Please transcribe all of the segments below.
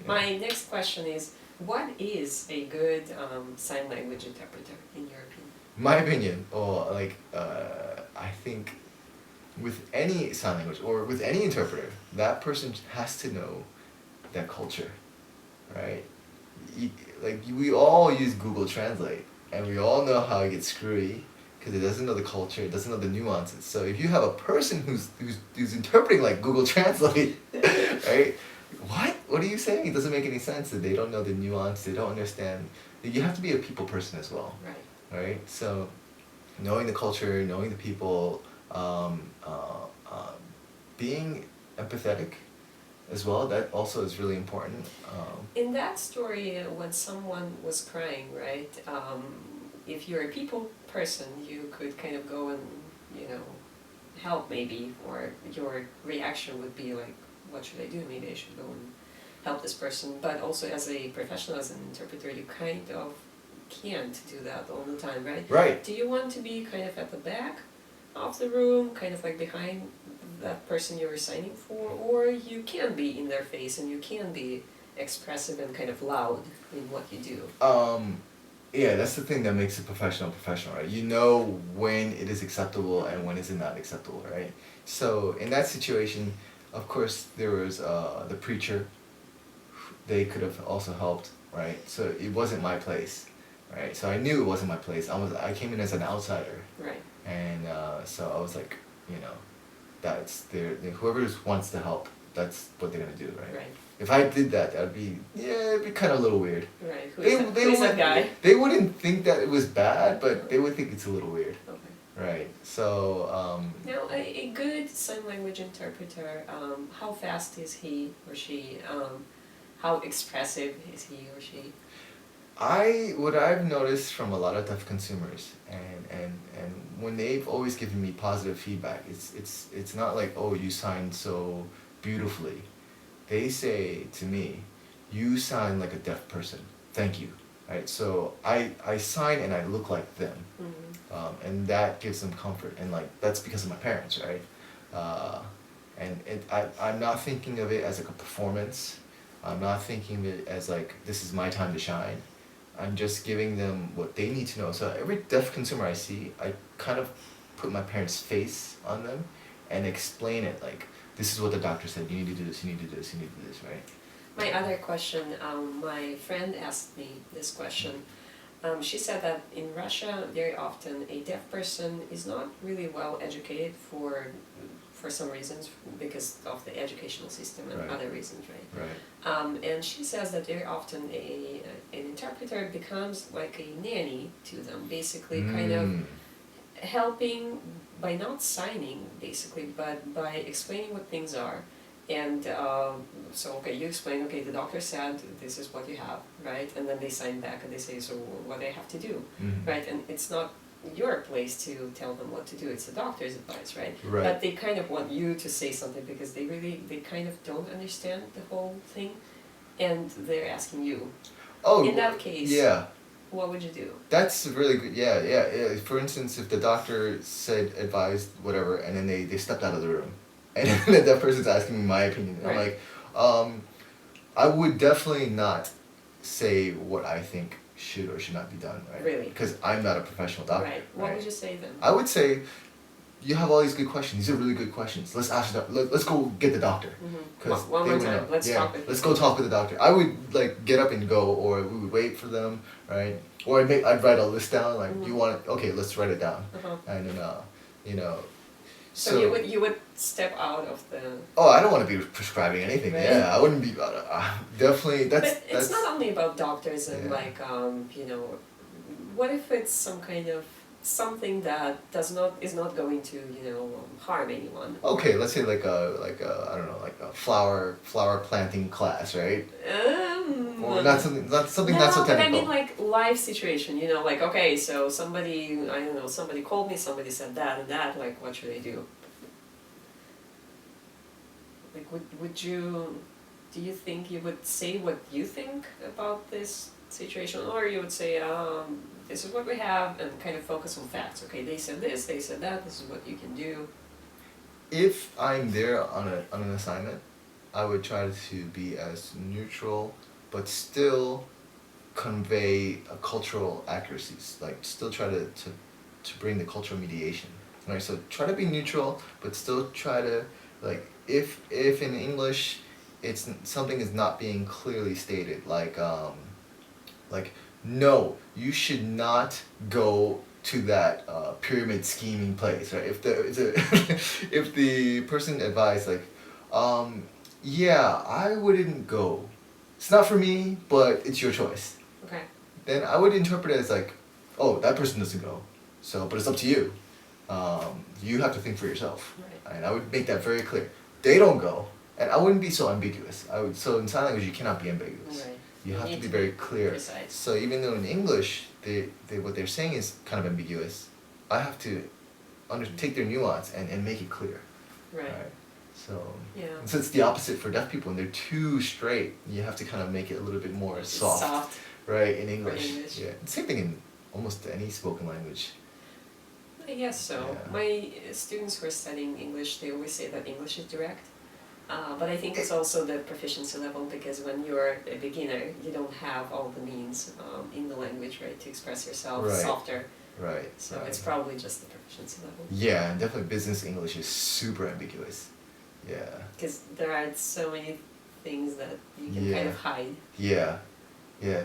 My next question is, what is a good sign language interpreter in your opinion? My opinion, or I think with any sign language or with any interpreter, that person has to know that culture, right? Like we all use Google Translate, and we all know how it gets screwy because it doesn't know the culture, it doesn't know the nuances. So if you have a person who's interpreting like Google Translate, right? What are you saying? It doesn't make any sense. That they don't know the nuance. They don't understand. You have to be a people person as well, Right. right? So knowing the culture, knowing the people, um, being empathetic as well. That also is really important. In that story, when someone was crying, right? If you're a people person, you could kind of go and, help maybe, or your reaction would be like, what should I do? Maybe I should go and help this person. But also as a professional, as an interpreter, you kind of can't do that all the time, right? Right. Do you want to be kind of at the back of the room, kind of like behind that person you're signing for, or you can be in their face and you can be expressive and kind of loud in what you do? Yeah, that's the thing that makes a professional, right? You know when it is acceptable and when is it not acceptable, right? So in that situation, of course, there was the preacher. They could have also helped, right? So it wasn't my place, right? So I knew it wasn't my place. I came in as an outsider, Right. and so I was like, that's whoever wants to help, that's what they're gonna do, right? Right. If I did that, it'd be kind of a little weird. Right. Who's that guy? They wouldn't think that it was bad, but they would think it's a little weird. Okay. Right. So. Now, a good sign language interpreter, how fast is he or she? How expressive is he or she? What I've noticed from a lot of deaf consumers, and when they've always given me positive feedback, it's not like, oh, you signed so beautifully. They say to me, you sound like a deaf person. Thank you. Right. So I sign and I look like them, and that gives them comfort, and that's because of my parents, right? I'm not thinking of it as like a performance. I'm not thinking of it as like, this is my time to shine. I'm just giving them what they need to know. So every deaf consumer I see, I kind of put my parents' face on them and explain it like, this is what the doctor said, you need to do this, you need to do this, you need to do this, right? My other question, my friend asked me this question. She said that in Russia, very often a deaf person is not really well educated for some reasons, because of the educational system and Right. other reasons, right? Right. And she says that very often an interpreter becomes like a nanny to them, basically kind of helping by not signing, basically, but by explaining what things are. And so, okay, you explain, okay, the doctor said this is what you have, right? And then they sign back and they say, so what do I have to do, right? And it's not your place to tell them what to do, it's the doctor's advice, right? Right. But they kind of want you to say something because they kind of don't understand the whole thing, and they're asking you. Oh, in that case, yeah. What would you do? That's really good. Yeah. For instance, if the doctor advised whatever, and then they stepped out of the room, and then that person's asking me my opinion, Right. I'm like, I would definitely not say what I think should or should not be done, right? Really? Because I'm not a professional doctor. Right. What would you say then? I would say, you have all these good questions. These are really good questions. Let's ask the let's go get the doctor. One more time. Let's talk with. Let's go talk with the doctor. I would get up and go, or we would wait for them, right? Or I'd write a list down. Like, you want it? Okay, let's write it down. And then So you would step out of the. Oh, I don't want to be prescribing anything. Right. Yeah, I wouldn't be. Definitely, that's. But it's not only about doctors and what if it's some kind of something that is not going to harm anyone? Okay, let's say like a I don't know, like a flower planting class, right? Or not something not so technical. But I mean like life situation, like okay, so somebody called me, somebody said that and that, like what should I do? Like would you, do you think you would say what you think about this situation, or you would say this is what we have and kind of focus on facts? Okay, they said this, they said that, this is what you can do. If I'm there on an assignment, I would try to be as neutral, but still convey cultural accuracies. Like still try to bring the cultural mediation. Right. So try to be neutral, but still try to like if in English, something is not being clearly stated. Like no, you should not go to that pyramid scheming place, right? If the person advised like, yeah, I wouldn't go. It's not for me, but it's your choice. Okay. Then I would interpret it as like, oh, that person doesn't go, so but it's up to you. You have to think for yourself, Right. and I would make that very clear. They don't go, and I wouldn't be so ambiguous. So in sign language you cannot be ambiguous. Right. You have to need be to very be clear. precise. So even though in English they what they're saying is kind of ambiguous, I have to take their nuance and make it clear. Right. So Yeah. so it's the opposite for deaf people, and they're too straight. You have to kind of make it a little bit more soft, Soft. right? In English. English. Yeah. Same thing in almost any spoken language. I guess so. Yeah. My students who are studying English, they always say that English is direct. But I think it's also the proficiency level, because when you're a beginner, you don't have all the means in the language, right, to express yourself Right. softer. Right. So right. it's probably just the proficiency level. Yeah, and definitely business English is super ambiguous. Yeah. Because there are so many things that you can kind Yeah. of hide. Yeah. Yeah.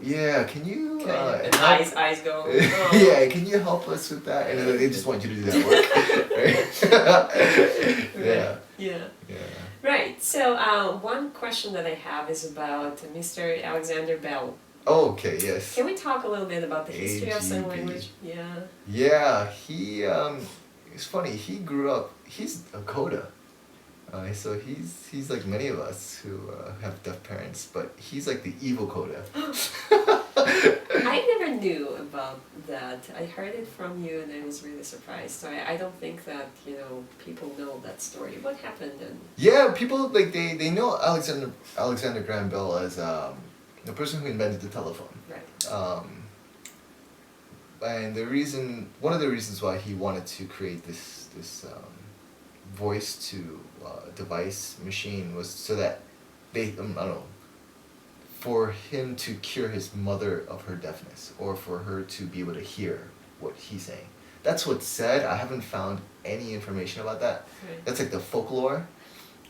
Yeah. Can you? And help- eyes go. Oh. Yeah. Can you help us with that? And then they just want you to do that work. Right? Yeah. Yeah. Yeah. Right. So one question that I have is about Mr. Alexander Bell. Okay. Yes. Can we talk a little bit about the history of sign AGB. language? Yeah. Yeah. It's funny. He grew up. He's a CODA. So he's like many of us who have deaf parents, but he's like the evil CODA. I never knew about that. I heard it from you and I was really surprised. So I don't think that, people know that story. What happened and Yeah, people like they know Alexander Graham Bell as the person who invented the telephone. right. And one of the reasons why he wanted to create this voice to device machine was so that I don't know, for him to cure his mother of her deafness, or for her to be able to hear what he's saying. That's what's said. I haven't found any information about that. Right. That's like the folklore,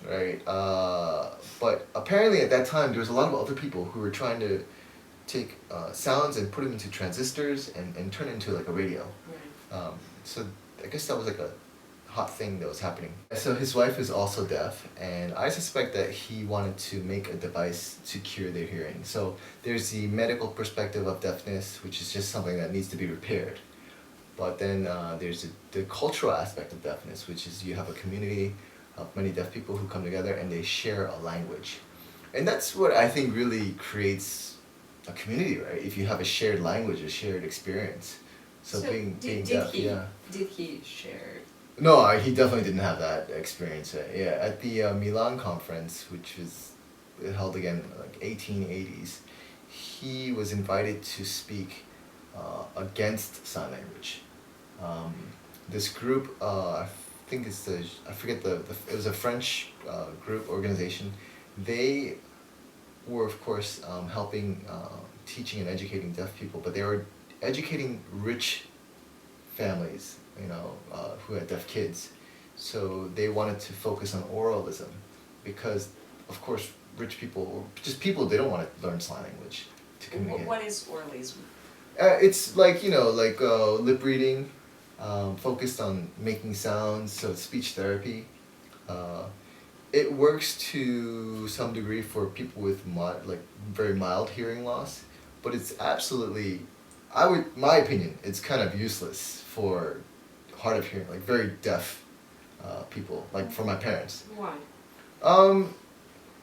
right? But apparently at that time there was a lot of other people who were trying to take sounds and put them into transistors and turn it into like a radio. Right. So I guess that was like a hot thing that was happening. So his wife is also deaf, and I suspect that he wanted to make a device to cure their hearing. So there's the medical perspective of deafness, which is just something that needs to be repaired. But then there's the cultural aspect of deafness, which is you have a community of many deaf people who come together and they share a language. And that's what I think really creates a community, right? If you have a shared language, a shared experience. So being deaf, yeah. Did he share? No, he definitely didn't have that experience. Yeah, at the Milan conference, which was held again in like 1880s, he was invited to speak against sign language. This group, I think I forget it was a French group organization. They were of course helping teaching and educating deaf people, but they were educating rich families, who had deaf kids. So they wanted to focus on oralism, because of course rich people, or just people, they don't want to learn sign language to communicate. What is oralism? It's like, lip reading, focused on making sounds, so it's speech therapy. It works to some degree for people with very mild hearing loss, but it's absolutely, my opinion, it's kind of useless for hard of hearing, like very deaf people, like for my parents. Why?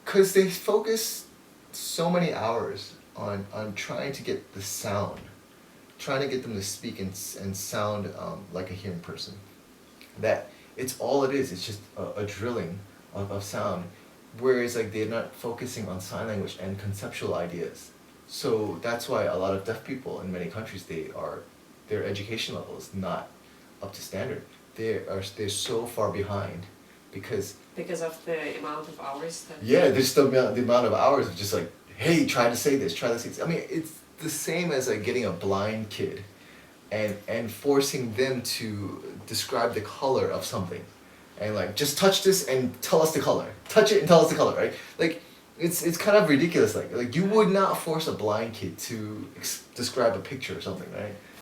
'Cause they focus so many hours on trying to get the sound, trying to get them to speak and sound like a hearing person. That it's all it is. It's just a drilling of sound, whereas like they're not focusing on sign language and conceptual ideas. So that's why a lot of deaf people in many countries, their education level is not up to standard. They're so far behind because of the amount of hours that. yeah, there's the amount of hours of just like, hey, try to say this, try to say this. I mean, it's the same as like getting a blind kid and forcing them to describe the color of something. And like, just touch this and tell us the color. Touch it and tell us the color, right? Like, it's kind of ridiculous. Like you would not force a blind kid to describe a picture or something, right?